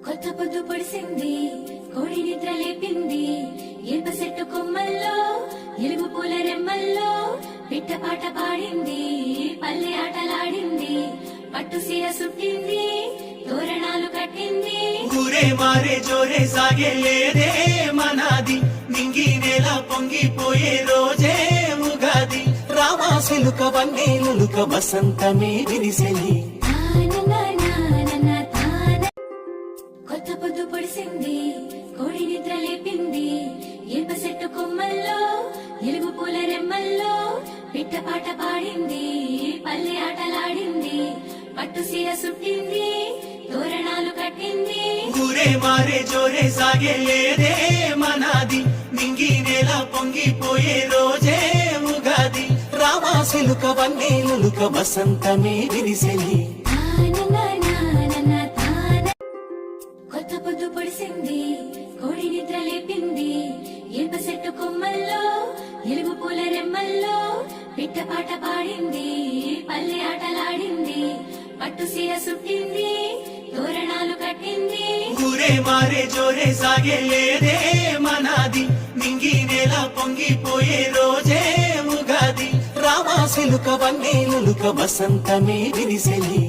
కొత్త పొద్దు పొడిసింది, కోడి నిద్ర లేపింది. ఇనుప చెట్టు కొమ్మల్లో, ఎలుగు పూల రెమ్మల్లో పిట్ట పాట పాడింది, పల్లె ఆటలాడింది. పట్టు సీర సుట్టింది, తోరణాలు కట్టింది. ఊరే మారే జోరే సాగే లేదే మనాది, నింగి నేల పొంగిపోయే రోజే ఉగాది. రామాసిలుక వన్నేలుక వసంతమే విరిసెలి. కొత్త పొద్దు పొడిసింది, కోడి నిద్ర లేపింది. ఇనుప చెట్టు కొమ్మల్లో, ఎలుగు పూల రెమ్మల్లో పిట్ట పాట పాడింది, పల్లె ఆటలాడింది. పట్టు సీర సుట్టింది, తోరణాలు కట్టింది. ఊరే మారే జోరే సాగే లేదే మనాది, నింగి నేల పొంగిపోయే రోజే ఉగాది. రామాసిలుక వన్నేలుక వసంతమే విరిసెలి. కొత్త పొద్దు పొడిసింది, కోడి నిద్ర లేపింది. ఇనుప చెట్టు కొమ్మల్లో, ఎలుగు పూల రెమ్మల్లో పిట్ట పాట పాడింది, పల్లె ఆటలాడింది. పట్టు సీర సుట్టింది, తోరణాలు కట్టింది. ఊరే మారే జోరే సాగే లేదే మనాది, నింగి నేల పొంగిపోయే రోజే ఉగాది. రామాసిలుక వన్నేలుక వసంతమే విరిసెలి.